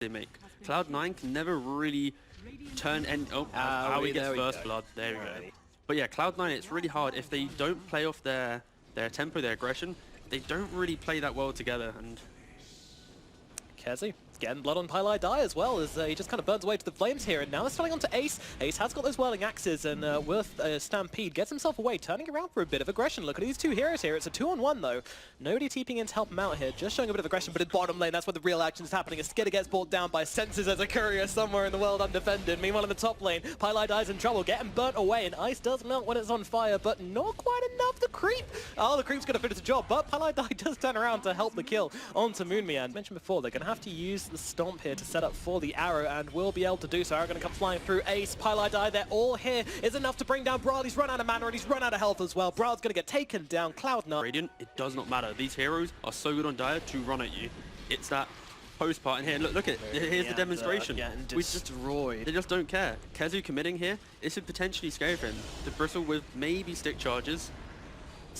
they make. Cloud9 can never really turn any... Oh, how he gets first blood. There we go. But yeah, Cloud9, it's really hard. If they don't play off their tempo, their aggression, they don't really play that well together. And CR4ZY getting blood on Cloud9 as well, as he just kind of burns away to the flames here. And now they're starting on to Ace. Ace has got those whirling axes, and with Stampede gets himself away, turning around for a bit of aggression. Look at these two heroes here. It's a 2-on-1 though. Nobody TPing in to help him out here, just showing a bit of aggression. But in bottom lane, that's where the real action is happening. As Skidder gets brought down by Senses as a courier somewhere in the world undefended. Meanwhile, in the top lane, Cloud9's in trouble, getting burnt away, and ice does melt when it's on fire, but not quite enough. The creep! Oh, the creep's going to finish the job, but Cloud9 does turn around to help the kill onto Moonmean. As mentioned before, they're going to have to use the Stomp here to set up for the arrow, and will be able to do so. Arrow going to come flying through. Ace, Cloud9, they're all here. Is enough to bring down Brawl. He's run out of mana and he's run out of health as well. Brawl's going to get taken down. Cloud9. Radiant, it does not matter. These heroes are so good on Dire to run at you. It's that post part in here. Look at it. Here's the demonstration. We destroyed. They just don't care. CR4ZY committing here. This is potentially scary for him. The bristle with maybe stick charges.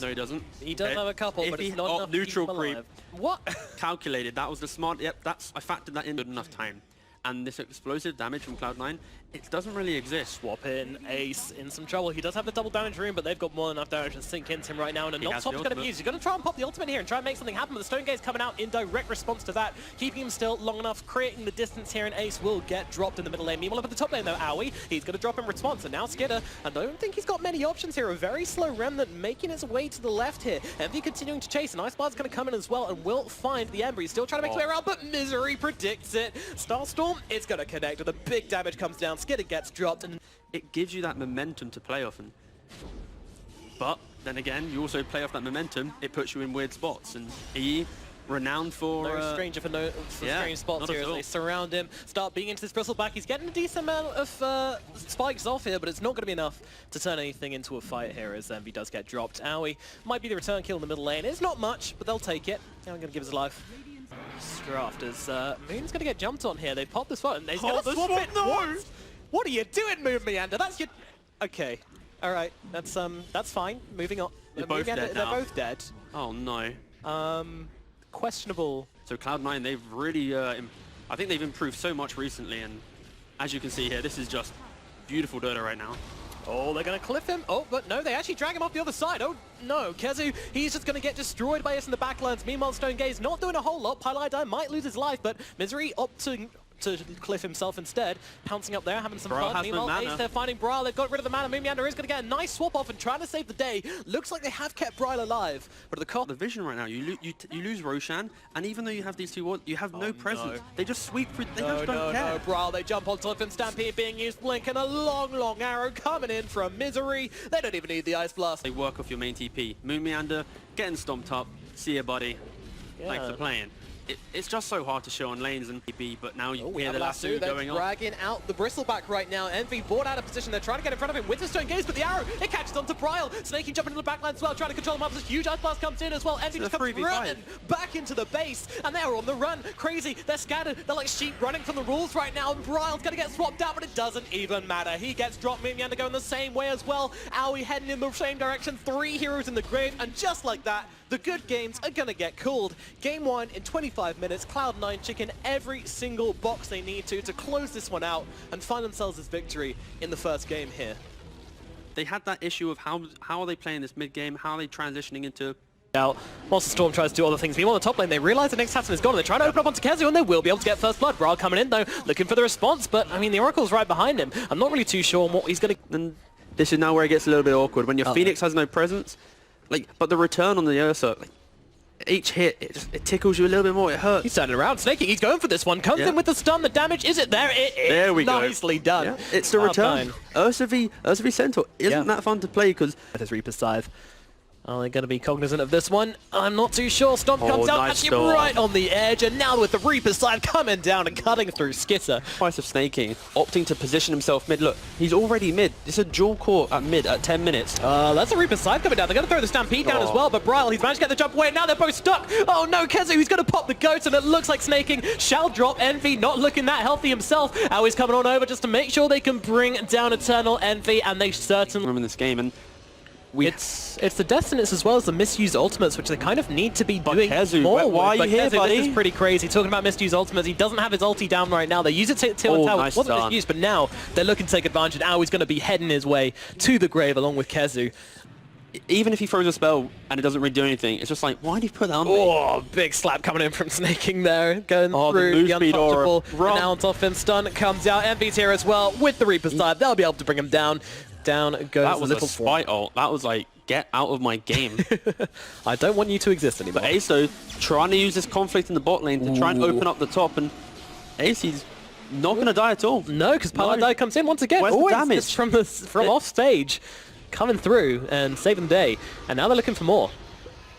No, he doesn't. He does have a couple, but it's not enough neutral to keep him alive. creep. What? Calculated. That was the smart. Yep, I factored that in good enough time. And this explosive damage from Cloud9, it doesn't really exist. Swap in, Ace in some trouble. He does have the double damage rune, but they've got more than enough damage to sink into him right now. And a knock top's going to be used. He's going to try and pop the ultimate here and try and make something happen. But the Stone Gaze coming out in direct response to that, keeping him still long enough, creating the distance here, and Ace will get dropped in the middle lane. Meanwhile, up at the top lane though, Owie, he's going to drop in response. And now Skidder, I don't think he's got many options here. A very slow Remnant making its way to the left here. Envy continuing to chase, and Icebar's going to come in as well and will find the Ember. He's still trying to make his way around, but Misery predicts it. Starstorm, it's going to connect. The big damage comes down, Skidder gets dropped, and it gives you that momentum to play off. But then again, you also play off that momentum, it puts you in weird spots. And he, renowned for... No stranger for strange spots here as they surround him, start being into this bristleback. He's getting a decent amount of spikes off here, but it's not going to be enough to turn anything into a fight here as Envy does get dropped. Owie might be the return kill in the middle lane. It's not much, but they'll take it. I'm going to give us a life. Draft as Moon's going to get jumped on here. They pop this one and they're going to swap it. No! What are you doing, Moon Meander? That's your... Okay. All right. That's fine. Moving on. They're both dead now. They're both dead. Oh, no. Questionable. So Cloud9, they've really... I think they've improved so much recently, and as you can see here, this is just beautiful Dota right now. Oh, they're going to cliff him. Oh, but no, they actually drag him off the other side. Oh, no. CR4ZY, he's just going to get destroyed by us in the backlands. Meanwhile, Stone Gaze not doing a whole lot. Cloud9 might lose his life, but Misery opting to cliff himself instead. Pouncing up there, having some fun. Meanwhile, Ace, they're finding Brawl. They've got rid of the mana. Moonmeander is going to get a nice swap off and trying to save the day. Looks like they have kept Brawl alive. But at the cost... The vision right now, you lose Roshan, and even though you have these two wards, you have no presence. No. They just sweep through. They just don't care. No, Brawl, they jump on top and Stampede being used. Blink and a long arrow coming in from Misery. They don't even need the Ice Blast. They work off your main TP. Moonmeander getting stomped up. See ya, buddy. Yeah. Thanks for playing. It's just so hard to show on lanes and TP, but now you hear the lasso going on. They're dragging out the bristleback right now. Envy bored out of position. They're trying to get in front of him with the Stone Gaze, but the arrow, it catches onto Bryle. Snaking jumping into the backline as well, trying to control him up. This huge Ice Blast comes in as well. Envy just comes running back into the base, and they're on the run. Crazy, they're scattered. They're like sheep running from the rules right now, and Bryle's going to get swapped out, but it doesn't even matter. He gets dropped. Moonmeander going the same way as well. Owie heading in the same direction. 3 heroes in the grave, and just like that, the good games are going to get called. Game 1 in 25 minutes. Cloud9 chicken every single box they need to close this one out and find themselves this victory in the first game here. They had that issue of how are they playing this mid-game? How are they transitioning into... Out. Monster Storm tries to do other things. Meanwhile, on the top lane, they realize the next Tatson is gone, and they're trying to open up onto CR4ZY, and they will be able to get first blood. Brawl coming in, though, looking for the response, but, I mean, the Oracle's right behind him. I'm not really too sure on what he's going to... And this is now where it gets a little bit awkward. When your Phoenix has no presence, but the return on the Ursa, each hit, it tickles you a little bit more, it hurts. He's turning around, snaking, he's going for this one, comes in with the stun, the damage, is it there? It is. There we go. Nicely done. Yeah, it's the return. Ursa v Centaur isn't that fun to play because... That is Reaper's Scythe. Are they going to be cognizant of this one? I'm not too sure. Stomp comes out, nice actually storm. right on the edge, and now with the Reaper's Scythe coming down and cutting through Skitter. Price of snaking, opting to position himself mid. Look, he's already mid. It's a dual core at mid at 10 minutes. That's a Reaper's Scythe coming down. They're going to throw the Stampede down as well, but Bryle, he's managed to get the jump away, and now they're both stuck. Oh no, CR4ZY, he's going to pop the goats, and it looks like snaking shall drop. Envy not looking that healthy himself. Owie's coming on over just to make sure they can bring down Eternal Envy, and they certainly... in this game, and It's the death sentence as well as the misused ultimates, which they kind of need to be doing KheZY, more why are you with. here, KheZY, buddy? This is pretty crazy. Talking about misused ultimates, he doesn't have his ulti down right now. They use it to Tower, nice wasn't stun. misused, but now they're looking to take advantage. Now he's going to be heading his way to the grave along with KheZY. Even if he throws a spell and it doesn't really do anything, it's just like, why did you put that on me? Oh, big slap coming in from Snaking there, going Oh, the through move the speed aura. untouchable. Run. And now on top of him, stun comes out. Envy's here as well with the Reaper's side. They'll be able to bring him down. Down goes That was the a little spite ult. That was like, get out of my game. I don't want you to exist anymore. But Ace, though, trying to use this conflict in the bot lane to try and open up the top, and Ace, he's not going to die at all. No, because PyLite comes in once again. Where's the Always damage? just from off stage, coming through and saving the day. And now they're looking for more.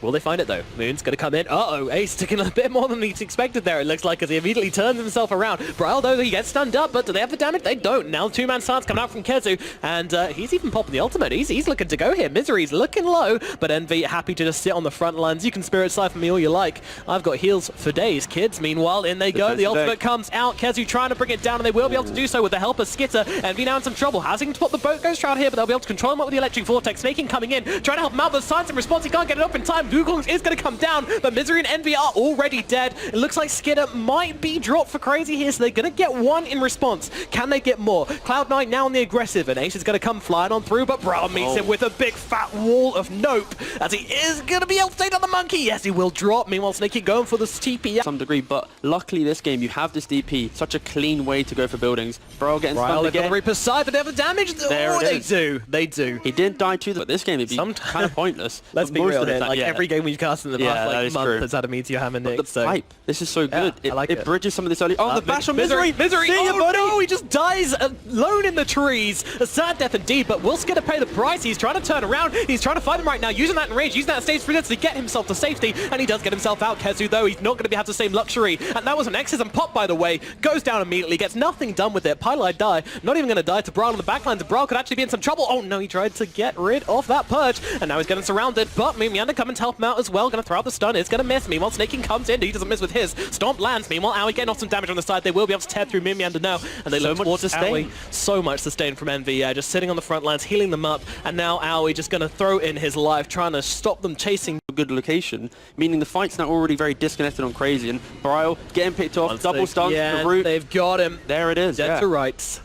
Will they find it though? Moon's going to come in. Uh-oh, Ace taking a bit more than he expected there, it looks like, as he immediately turns himself around. Braille, though, he gets stunned up, but do they have the damage? They don't. Now two-man stance coming out from KheZY, and he's even popping the ultimate. He's looking to go here. Misery's looking low, but Envy happy to just sit on the front lines. You can Spirit Siphon me all you like. I've got heals for days, kids. Meanwhile, in they go. The ultimate comes out. KheZY trying to bring it down, and they will be able to do so with the help of Skitter. Envy now in some trouble. Housing to put the boat Ghost Shroud here, but they'll be able to control him up with the Electric Vortex. Snaking coming in, trying to help him out, but Science in response, he can't get it up in time. Wukong is going to come down, but Misery and Envy are already dead. It looks like Skitter might be dropped for Crazy here, so they're going to get one in response. Can they get more? Cloud9 now on the aggressive, and Ace is going to come flying on through, but Brown meets him with a big fat wall of nope, as he is going to be able to take down the monkey. Yes, he will drop. Meanwhile, Snaky going for the TP. To some degree, but luckily this game, you have this DP, such a clean way to go for buildings. Bro getting stunned again. The Reaper's side, but they have the damage. There oh, it they is. do. They do. He didn't die too, but this game, it'd be kind of pointless. Let's But be most real of the here. time- Like every game we've cast in the past like, month true. has had a Meteor Hammer Nick. The So. pipe, this is so good. I like it bridges some of this early. Oh, the bash on Misery! Misery! See ya, Oh buddy! no, he just dies alone in the trees. A sad death indeed, but will Skitter pay the price? He's trying to turn around. He's trying to fight him right now, using that enrage, using that stage freedom to get himself to safety, and he does get himself out. KheZY, though, he's not going to have the same luxury. And that was an Exorcism pop, by the way. Goes down immediately, gets nothing done with it. PyLite die. Not even going to die to Brawl on the backlines. Brawl could actually be in some trouble. Oh no, he tried to get rid of that purge, and now he's getting surrounded. But Meowmeander coming to help him out as well. Going to throw out the stun. It's going to miss. Meanwhile, Snaking comes in. He doesn't miss with his. Stomp lands. Meanwhile, Owie getting off some damage on the side. They will be able to tear through Meowmeander now, and they look towards Owie. So much sustain from Envy. Yeah, just sitting on the front lines, healing them up, and now Owie just going to throw in his life, trying to stop them chasing. A good location, meaning the fight's now already very disconnected on Crazy, and Brile getting picked off, double stun, yeah, the root. They've got him. There it is, Dead to rights.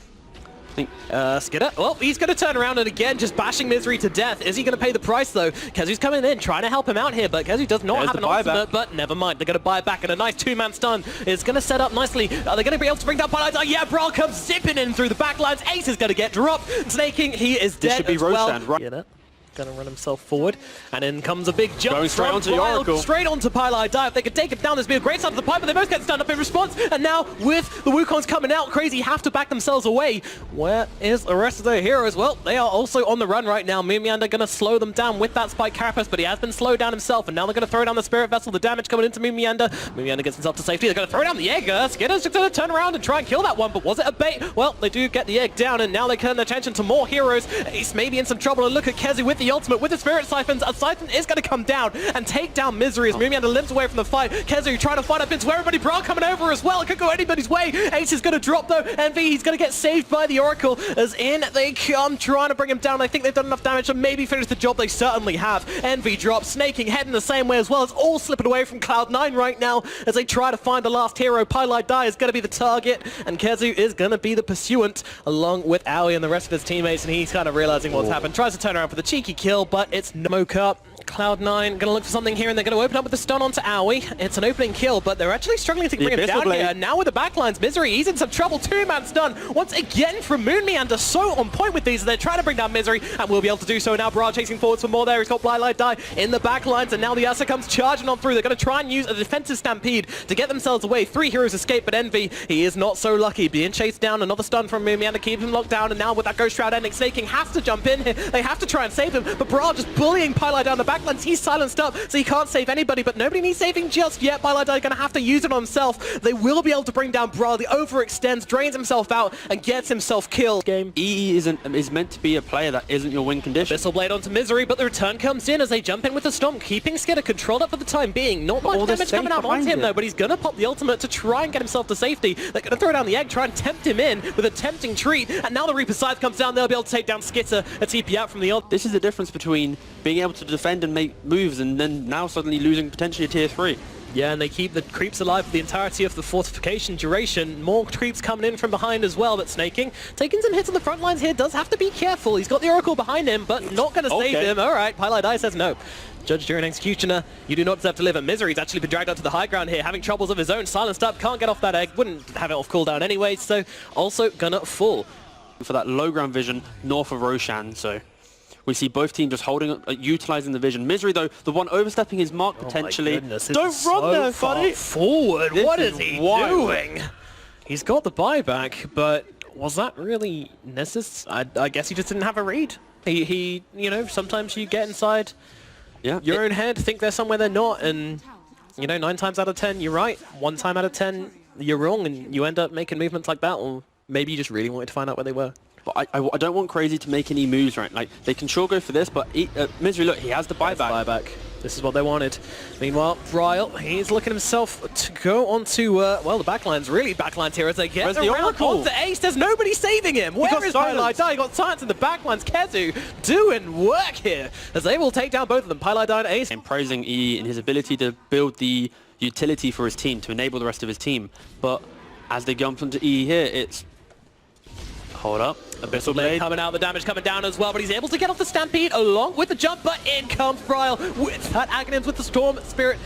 Skitter. Well, he's going to turn around and again just bashing Misery to death. Is he going to pay the price though? KheZY's coming in, trying to help him out here, but KheZY does not have an ultimate, but never mind. They're going to buy it back, and a nice two-man stun is going to set up nicely. Are they going to be able to bring down PyLite? Oh, yeah, Brawl comes zipping in through the back lines. Ace is going to get dropped. Snaking, he is dead. This should be as well. Roshan, right? Yeah, Gonna run himself forward, and in comes a big jump. Going straight onto the Oracle. Straight onto PyLite die. If they could take him down, there's be a great start to the pipe, but they both get stunned up in response. And now, with the Wukongs coming out, Crazy have to back themselves away. Where is the rest of their heroes? Well, they are also on the run right now. Meowmeander gonna slow them down with that Spike Carapace, but he has been slowed down himself, and now they're gonna throw down the Spirit Vessel. The damage coming into Meowmeander. Meowmeander gets himself to safety. They're gonna throw down the egg. Skitter's just gonna turn around and try and kill that one, but was it a bait? Well, they do get the egg down, and now they turn their attention to more heroes. Ace may be in some trouble, and look at KheZY with the ultimate, with the Spirit Siphons. A Siphon is going to come down and take down Misery as Meowmeander limps away from the fight. KheZY trying to fight up into everybody. Brawl coming over as well. It could go anybody's way. Ace is going to drop though. Envy, he's going to get saved by the Oracle as in they come trying to bring him down. I think they've done enough damage to maybe finish the job. They certainly have. Envy drops. Snaking heading the same way as well. It's all slipping away from Cloud9 right now as they try to find the last hero. PyLite die is going to be the target, and KheZY is going to be the pursuant along with Owie and the rest of his teammates, and he's kind of realizing what's happened. Tries to turn around for the cheeky kill, but it's no cup. Cloud9 going to look for something here, and they're going to open up with the stun onto Owie. It's an opening kill, but they're actually struggling to bring him down here. Now with the backlines, Misery, he's in some trouble. Two-man stun once again from Meowmeander. So on point with these. They're trying to bring down Misery, and will be able to do so. Now Bra chasing forwards for more there. He's got PyLite die in the backlines, and now the Asa comes charging on through. They're going to try and use a defensive stampede to get themselves away. 3 heroes escape, but Envy, he is not so lucky. Being chased down, another stun from Meowmeander, keep him locked down, and now with that Ghost Shroud ending, Snaking has to jump in here. They have to try and save him, but Bra just bullying PyLite down the back. backlands. He's silenced up, so he can't save anybody, but nobody needs saving just yet. PyLiDi going to have to use it on himself. They will be able to bring down Brawl. He overextends, drains himself out, and gets himself killed. Game. EE is meant to be a player that isn't your win condition. Abyssal Blade onto Misery, but the return comes in as they jump in with the Stomp, keeping Skidder controlled up for the time being. Not much damage coming out onto him, though, but he's going to pop the ultimate to try and get himself to safety. They're going to throw down the egg, try and tempt him in with a tempting treat, and now the Reaper Scythe comes down, they'll be able to take down Skitter, a TP out from the ult. This is the difference between being able to defend and make moves and then now suddenly losing potentially a tier 3. Yeah, and they keep the creeps alive for the entirety of the fortification duration. More creeps coming in from behind as well, but Snaking taking some hits on the front lines here, does have to be careful. He's got the Oracle behind him, but not going to save him. All right, PyLiDi says no. Judge, Jury, and Executioner, you do not deserve to live. And Misery's actually been dragged out to the high ground here, having troubles of his own. Silenced up, can't get off that egg, wouldn't have it off cooldown anyway, so also gonna fall. For that low ground vision north of Roshan, so we see both teams just holding, utilizing the vision. Misery, though, the one overstepping his mark potentially. Don't run there, buddy! Forward, what is he doing? He's got the buyback, but was that really necessary? I guess he just didn't have a read. He, you know, sometimes you get inside your own head, think they're somewhere they're not, and, you know, 9 times out of 10, you're right. 1 time out of 10, you're wrong, and you end up making movements like that, or maybe you just really wanted to find out where they were. But I don't want Crazy to make any moves, right? Like, they can sure go for this, but Misery, look, he has the buyback. This is what they wanted. Meanwhile, Ryle, he's looking himself to go onto, well, the backline's really backlined here as they get around onto Ace. There's nobody saving him. Where is PyLiDi? He got silence in the backlines. KheZy doing work here as they will take down both of them, PyLiDi and Ace. And praising E in his ability to build the utility for his team, to enable the rest of his team. But as they jump into E here, it's... Hold up. Abyssal Blade coming out, the damage coming down as well, but he's able to get off the Stampede along with the jump, but in comes Ryle with that Aghanims with the Storm Spirit.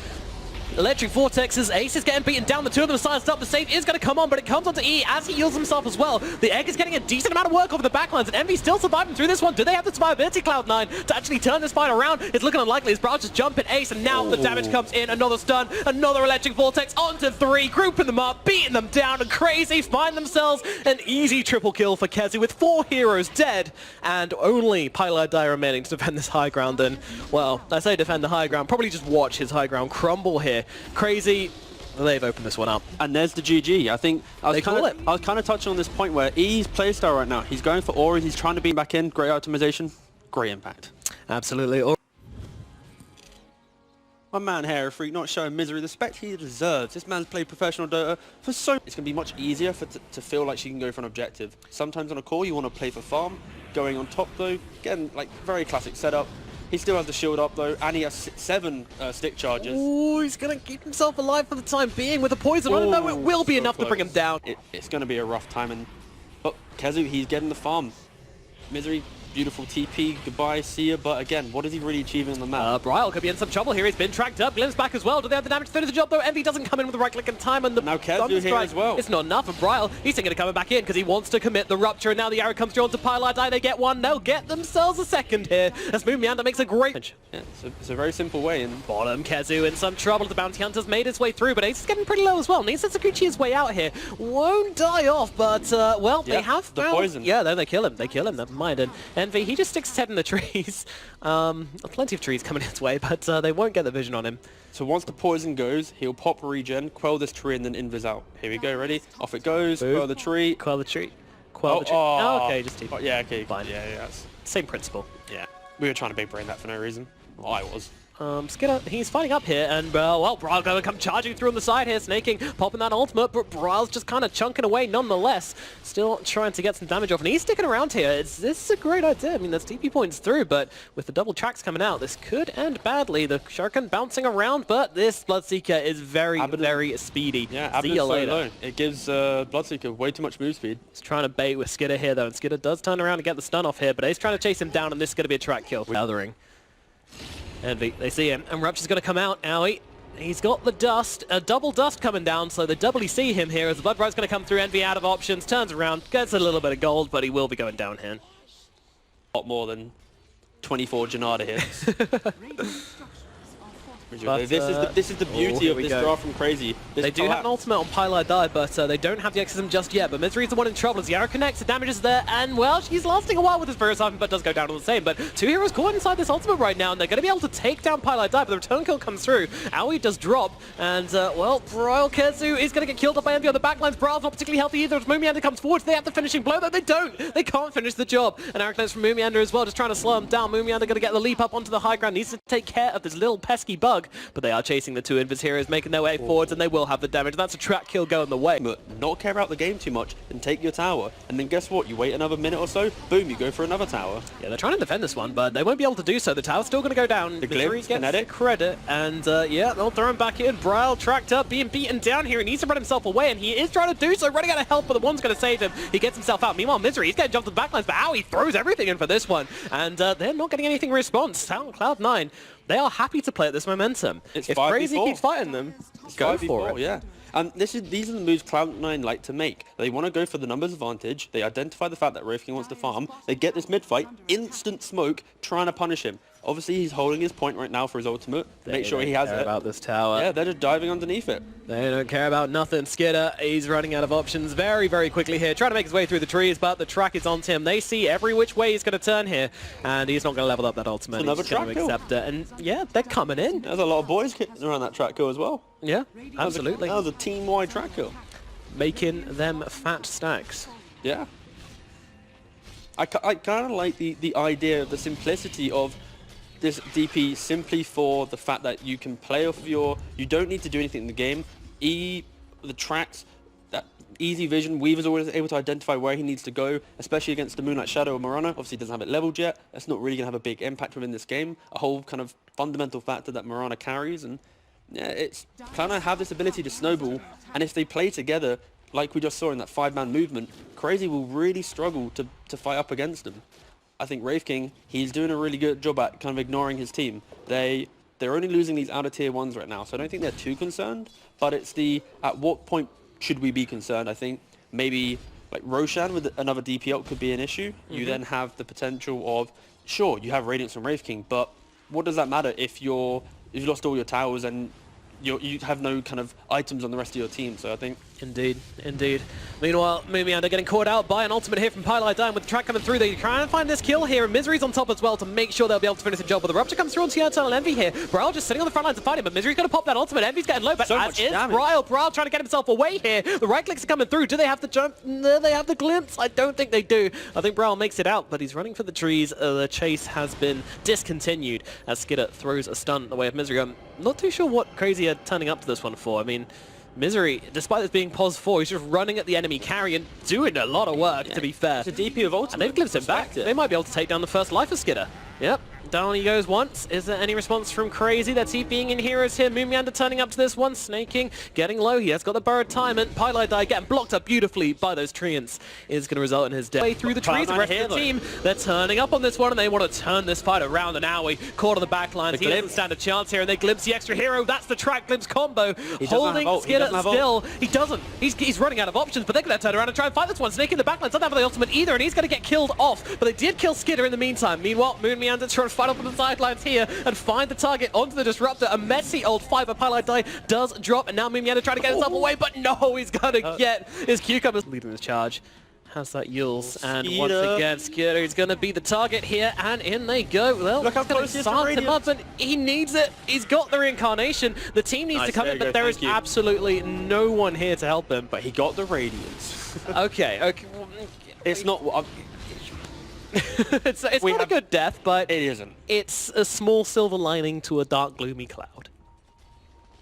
Electric Vortexes, Ace is getting beaten down, the two of them silenced up, the save is going to come on, but it comes onto E as he heals himself as well. The egg is getting a decent amount of work over the backlines, and Envy still surviving through this one. Do they have the survivability, Cloud9, to actually turn this fight around? It's looking unlikely as Brawl just jumping Ace, and now the damage comes in, another stun, another Electric Vortex onto 3, grouping them up, beating them down, and Crazy find themselves an easy triple kill for KheZy with 4 heroes dead, and only PyLiDi remaining to defend this high ground. And, well, I say defend the high ground, probably just watch his high ground crumble here. Crazy, they've opened this one up. And there's the GG. I think I was kind of touching on this point where E's playstyle right now. He's going for Ori, he's trying to beam back in, great optimization, great impact. Absolutely. My man Hair Freak not showing Misery the respect he deserves. This man's played professional Dota for so... It's going to be much easier to feel like she can go for an objective. Sometimes on a core you want to play for farm. Going on top though, getting like very classic setup. He still has the shield up though, and he has 7 stick charges. Oh, he's going to keep himself alive for the time being with a poison. I don't know, it will be enough to bring him down. It's going to be a rough time, but KheZy, he's getting the farm. Misery, beautiful TP, goodbye, see ya, but again, what is he really achieving on the map? Bryle could be in some trouble here, he's been tracked up, Glimpse back as well, do they have the damage to finish the job though? Envy doesn't come in with the right click in time, and the now KheZy here as well. It's not enough for Bryle, he's thinking of coming back in because he wants to commit the rupture, and now the arrow comes through onto PyLiDi, they get one, they'll get themselves a second here, as Moon Meander makes a great... Yeah, it's a very simple way in. Bottom, KheZy in some trouble, the Bounty Hunter's made his way through, but Ace is getting pretty low as well, needs to Sakuchi his way out here, won't die off, but well, they have found... The poison. Yeah, they kill him, never mind, and Envy, he just sticks his head in the trees. Plenty of trees coming his way, but they won't get the vision on him. So once the poison goes, he'll pop regen, quell this tree, and then invis out. Here we go, ready? Off it goes, quell the tree. Quell the tree. Quell the tree. Oh, okay, just TP. Yeah, okay. Fine. Yeah. Same principle. Yeah. We were trying to big brain that for no reason. Well, I was. Skidder, he's fighting up here, and well, Bryle gonna come charging through on the side here, Snaking, popping that ultimate, but Bryle's just kind of chunking away nonetheless, still trying to get some damage off, and he's sticking around here. This is a great idea. I mean, there's TP points through, but with the double tracks coming out, this could end badly. The Shuriken bouncing around, but this Bloodseeker is very, very speedy. Yeah, see you later. Low. It gives Bloodseeker way too much move speed. He's trying to bait with Skidder here, though, and Skidder does turn around and get the stun off here, but he's trying to chase him down, and this is going to be a track kill. Othering. Envy, they see him, and Rupture's going to come out. Owie. He's got the dust, a double dust coming down, so they doubly see him here as the Blood Bride's going to come through. Envy out of options, turns around, gets a little bit of gold, but he will be going down here. A lot more than 24 Janada hits. But, this is the beauty of this draft from Crazy. They do have an ultimate on Pylai Die, but they don't have the exorcism just yet. But Misery's the one in trouble as Yara connects, the damage is there, and well, she's lasting a while with his Virus Item, but does go down all the same. But two heroes caught inside this ultimate right now, and they're going to be able to take down Pylai Die, but the return kill comes through. Aoi does drop, and well, Royal Kezu is going to get killed up by Envy on the backlines. Braal's not particularly healthy either as Moomiander comes forward. They have the finishing blow, though they don't. They can't finish the job. And Arrow from Moomiander as well, just trying to slow him down. Moomiander going to get the leap up onto the high ground, needs to take care of this little pesky bug, but they are chasing the two Invis heroes, making their way forwards, and they will have the damage. That's a track kill going the way. But not care about the game too much and take your tower, and then guess what? You wait another minute or so, boom, you go for another tower. Yeah, they're trying to defend this one, but they won't be able to do so. The tower's still going to go down. The glimpse, gets credit, and yeah, they'll throw him back in. Braille tracked up, being beaten down here. He needs to run himself away, and he is trying to do so, running out of help, but the one's going to save him. He gets himself out. Meanwhile, Misery, he's going to jump to the backlines, but Aoi throws everything in for this one, and they're not getting anything in response. Cloud9, they are happy to play at this momentum. It's if Crazy keeps fighting them, go for it. Yeah. And these are the moves Cloud9 like to make. They want to go for the numbers advantage. They identify the fact that Wraith King wants to farm. They get this mid-fight, instant smoke, trying to punish him. Obviously, he's holding his point right now for his ultimate. Make sure he has it. About this tower. Yeah, they're just diving underneath it. They don't care about nothing. Skidder, he's running out of options very, very quickly here, trying to make his way through the trees, but the track is on him. They see every which way he's going to turn here, and he's not going to level up that ultimate. Another he's going to accept it, and yeah, they're coming in. There's a lot of boys kicking around that track kill as well. Yeah, absolutely. That was a team-wide track kill. Making them fat stacks. Yeah. I kind of like the idea of the simplicity of this DP simply for the fact that you can play off of you don't need to do anything in the game. The tracks, that easy vision, Weaver's always able to identify where he needs to go, especially against the Moonlight Shadow or Mirana. Obviously doesn't have it leveled yet. That's not really going to have a big impact within this game. A whole kind of fundamental factor that Mirana carries, and yeah, it's kind of have this ability to snowball, and if they play together, like we just saw in that 5-man movement, Crazy will really struggle to fight up against them. I think Wraith King, he's doing a really good job at kind of ignoring his team. They're only losing these outer tier 1s right now, so I don't think they're too concerned, but it's at what point should we be concerned? I think maybe like Roshan with another DP ult could be an issue. You then have the potential of, sure, you have Radiance from Wraith King, but what does that matter if you've lost all your towers and you have no kind of items on the rest of your team? So I think... Indeed, indeed. Meanwhile, Moomiander getting caught out by an ultimate here from Pylai Die, with the track coming through. They try and find this kill here, and Misery's on top as well to make sure they'll be able to finish the job. But the Rupture comes through onto the Eternal Envy here. Braille just sitting on the front lines to fight him, but Misery's going to pop that ultimate. Envy's getting low, but so as is Braille trying to get himself away here. The right clicks are coming through. Do they have the jump? No, they have the glimpse. I don't think they do. I think Braille makes it out, but he's running for the trees. The chase has been discontinued as Skidder throws a stun the way of Misery. I'm not too sure what Crazy are turning up to this one for. I mean, Misery, despite this being pos 4, he's just running at the enemy carry and doing a lot of work, to be fair. It's a DP of ultimate. And they've glimpsed him back. They might be able to take down the first life of Skidder. Yep. Down he goes once. Is there any response from Crazy? They're TPing in heroes here. Moomiander turning up to this one. Snaking, getting low. He has got the burrowed time, and Pylai Die getting blocked up beautifully by those treants is going to result in his death. Way through the trees, the rest of the team, they're turning up on this one, and they want to turn this fight around. And Aoi caught on the back lines. He doesn't stand a chance here, and they glimpse the extra hero. That's the track glimpse combo. Holding Skidder still. He doesn't. He's running out of options, but they're going to turn around and try and fight this one. Snaking the back lines doesn't have the ultimate either, and he's going to get killed off. But they did kill Skidder in the meantime. Meanwhile, Moomiander trying to fight up on the sidelines here and find the target onto the Disruptor. A messy old 5 of Pylai Die does drop, and now Moomiander trying to get himself away, but no, he's going to get his Cucumbers leading this charge. Has that Yules, and once again, Skidder is going to be the target here, and in they go. Well, look how close he is to him up, and he needs it. He's got the reincarnation. The team needs to come in, but there is absolutely no one here to help him. But he got the Radiance. Okay. It's not... it's not a good death, but it isn't. It's a small silver lining to a dark, gloomy cloud.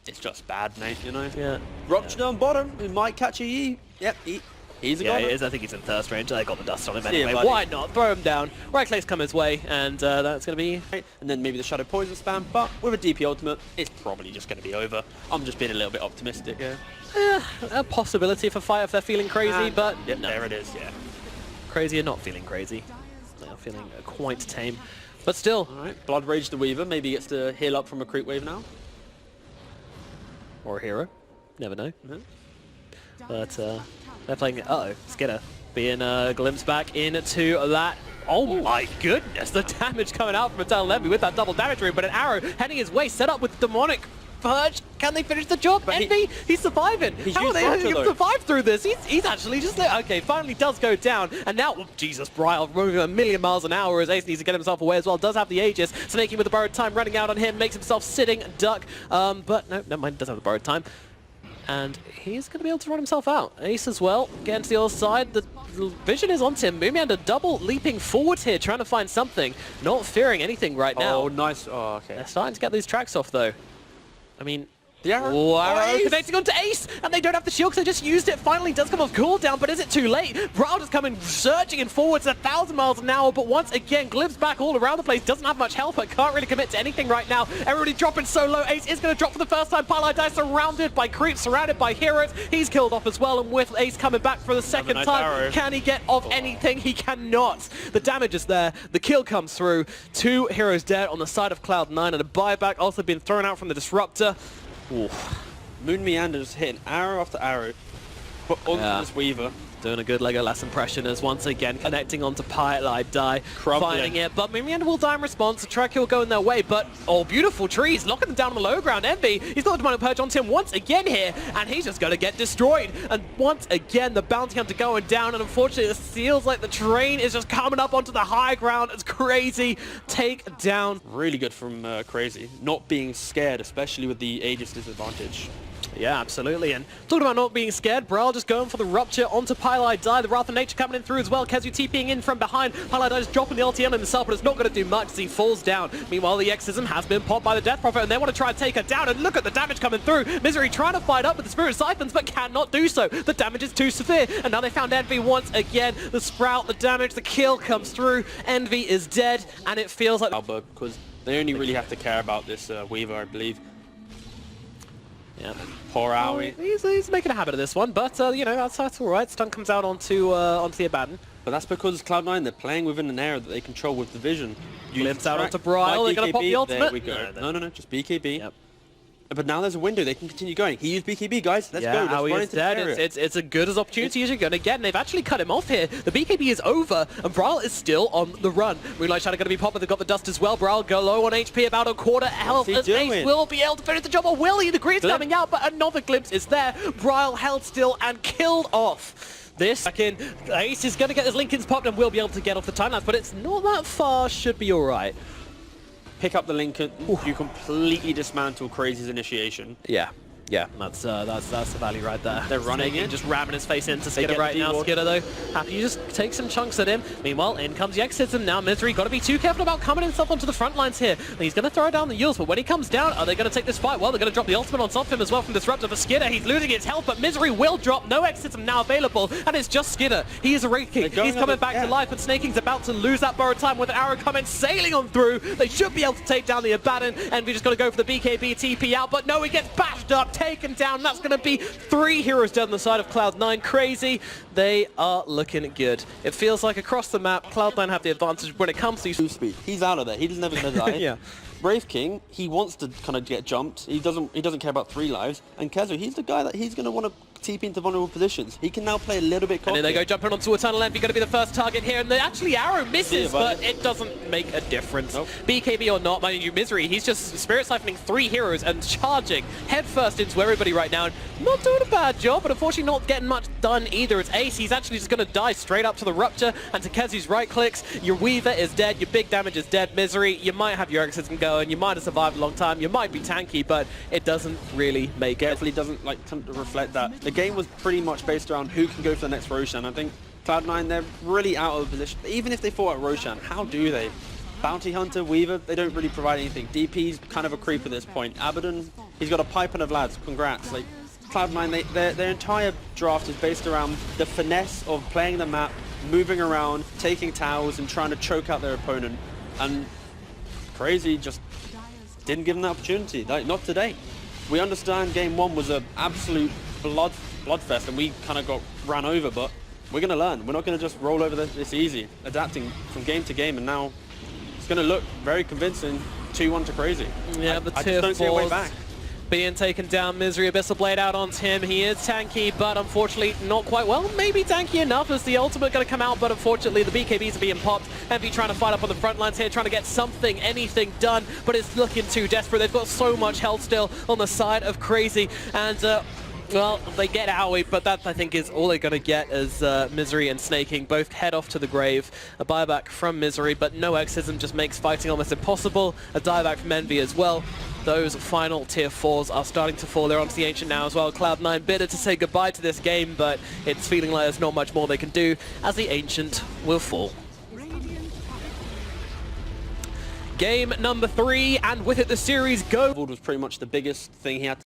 It's just bad, mate, you know? Yeah. Rupture down bottom, he might catch a Yi. Yep, he's a goner. Yeah, he is. I think he's in thirst range. I got the dust on him anyway. Why not? Throw him down. Right clicks come his way, and that's going to be... And then maybe the Shadow Poison spam, but with a DP ultimate, it's probably just going to be over. I'm just being a little bit optimistic, yeah. A possibility for fight if they're feeling crazy, but... Yep, no. There it is, yeah. Crazy are not feeling crazy. They are feeling quite tame. But still... Alright, Blood Rage the Weaver maybe gets to heal up from a creep wave now. Or a hero. Never know. But they're playing... Uh-oh, Skidder being glimpsed back into that Oh my goodness, the damage coming out from Eternal Envy with that double damage room, but an arrow heading his way, set up with Demonic Purge. Can they finish the job? But Envy, he's surviving. How are they going to survive through this? He's actually just there. Okay, finally does go down. And now, oh, Jesus, Bryle moving a million miles an hour as Ace needs to get himself away as well. Does have the Aegis. Snaking with the borrowed time running out on him. Makes himself sitting duck. But no, never mind. Doesn't have the borrowed time. And he's going to be able to run himself out. Ace as well, getting to the other side. The vision is on Tim. Mumiander double leaping forward here, trying to find something. Not fearing anything right now. Oh, nice. Oh, okay. They're starting to get these tracks off, though. I mean, the arrow. Oh, arrow connecting onto Ace, and they don't have the shield because they just used it. Finally does come off cooldown, but is it too late? Bryle is coming surging in forwards at 1,000 miles an hour, but once again, Glib's back all around the place. Doesn't have much health, but can't really commit to anything right now. Everybody dropping so low. Ace is going to drop for the first time. Pylai dies surrounded by creeps, surrounded by heroes. He's killed off as well, and with Ace coming back for the second time, arrow. Can he get off anything? He cannot. The damage is there. The kill comes through. 2 heroes dead on the side of Cloud9, and a buyback also been thrown out from the Disruptor. Oof. Moon Meander just hitting arrow after arrow onto this Weaver. Doing a good Legolas impression as once again connecting onto Pylai Die, finding it. But Moon Meander will die in response. The track will go in their way, but oh, beautiful trees, locking them down on the low ground. Envy, he's got the Demonic Purge onto him once again here, and he's just going to get destroyed. And once again, the Bounty Hunter going down, and unfortunately, it feels like the train is just coming up onto the high ground. It's Crazy take down. Really good from Crazy, not being scared, especially with the Aegis disadvantage. Yeah, absolutely. And talking about not being scared, Bryle just going for the Rupture onto Pylai Die. The Wrath of Nature coming in through as well. Kezu TPing in from behind. Pylai Die just dropping the LTN on himself, but it's not going to do much as he falls down. Meanwhile, the Exorcism has been popped by the Death Prophet, and they want to try and take her down. And look at the damage coming through. Misery trying to fight up with the Spirit Siphons, but cannot do so. The damage is too severe. And now they found Envy once again. The Sprout, the damage, the kill comes through. Envy is dead, and it feels like... Because they only really have to care about this Weaver, I believe. Yeah. Poor Owie. He's making a habit of this one, but you know, that's all right. Stun comes out onto the Abaddon. But that's because Cloud9, they're playing within an area that they control with the vision. Glimpse out onto Bryle. They're going to pop the ultimate. There we go. No, just BKB. Yep. But now there's a window, they can continue going. He used BKB, guys. Let's go. Let's run into the area. It's a good as opportunity as you're going to get, and they've actually cut him off here. The BKB is over, and Bryle is still on the run. Moonlight Shadow going to be popped, but they've got the dust as well. Bryle go low on HP, about a quarter health. As Ace will be able to finish the job, or will he? The Greed's coming out, but another glimpse is there. Bryle held still and killed off. This second, Ace is going to get his Lincolns popped and will be able to get off the timelines, but it's not that far. Should be all right. Pick up the Lincoln, you completely dismantle Crazy's initiation. Yeah, that's the value right there. They're running in, just ramming his face into Skidder right now. Skidder though, happy to just take some chunks at him. Meanwhile, in comes the Exorcism now. Misery got to be too careful about coming himself onto the front lines here. And he's going to throw down the Yules, but when he comes down, are they going to take this fight? Well, they're going to drop the ultimate on top of him as well from Disruptor for Skidder. He's losing his health, but Misery will drop. No Exorcism now available, and it's just Skidder. He is a Wraith King. He's coming back to life, but Snaking's about to lose that borrowed time with an arrow coming sailing on through. They should be able to take down the Abaddon, and we just got to go for the BKB TP out, but no, he gets bashed up, taken down. That's going to be 3 heroes dead on the side of Cloud9. Crazy, they are looking good. It feels like across the map, Cloud9 have the advantage when it comes to speed. He's out of there. He's never going to die. Yeah. Wraith King, he wants to kind of get jumped. He doesn't care about 3 lives. And Kezu, he's the guy that he's going to want to TP into vulnerable positions. He can now play a little bit cocky. And then they go jumping onto Eternal Envy, going to be the first target here, and actually arrow misses, but it doesn't make a difference. Nope. BKB or not, mind you, Misery, he's just Spirit Siphoning 3 heroes and charging headfirst into everybody right now. Not doing a bad job, but unfortunately not getting much done either. It's Ace, he's actually just going to die straight up to the Rupture, and to Kezu's right clicks. Your Weaver is dead, your big damage is dead. Misery, you might have your Exorcism going, you might have survived a long time, you might be tanky, but it doesn't really make it. Definitely doesn't like to reflect that. The game was pretty much based around who can go for the next Roshan. I think Cloud9, they're really out of position. Even if they fought at Roshan, how do they? Bounty Hunter, Weaver, they don't really provide anything. DP's kind of a creep at this point. Abaddon, he's got a pipeline of lads. Congrats. Like Cloud9, their entire draft is based around the finesse of playing the map, moving around, taking towers, and trying to choke out their opponent. And Crazy just didn't give them that opportunity. Like, not today. We understand game 1 was an absolute bloodfest, and we kind of got ran over, but we're going to learn. We're not going to just roll over this easy, adapting from game to game, and now it's going to look very convincing 2-1 to Crazy. Yeah, but I just don't see a way back. Being taken down, Misery, Abyssal Blade out onto him. He is tanky, but unfortunately not quite well. Maybe tanky enough as the ultimate going to come out, but unfortunately the BKBs are being popped. Envy trying to fight up on the front lines here, trying to get something, anything done, but it's looking too desperate. They've got so much health still on the side of Crazy, and well, they get Owie, but that, I think, is all they're going to get as Misery and Snaking both head off to the grave. A buyback from Misery, but no Exism just makes fighting almost impossible. A dieback from Envy as well. Those final tier 4s are starting to fall. They're onto the Ancient now as well. Cloud9 bitter to say goodbye to this game, but it's feeling like there's not much more they can do as the Ancient will fall. Game number 3, and with it the series go. Was pretty much the biggest thing he had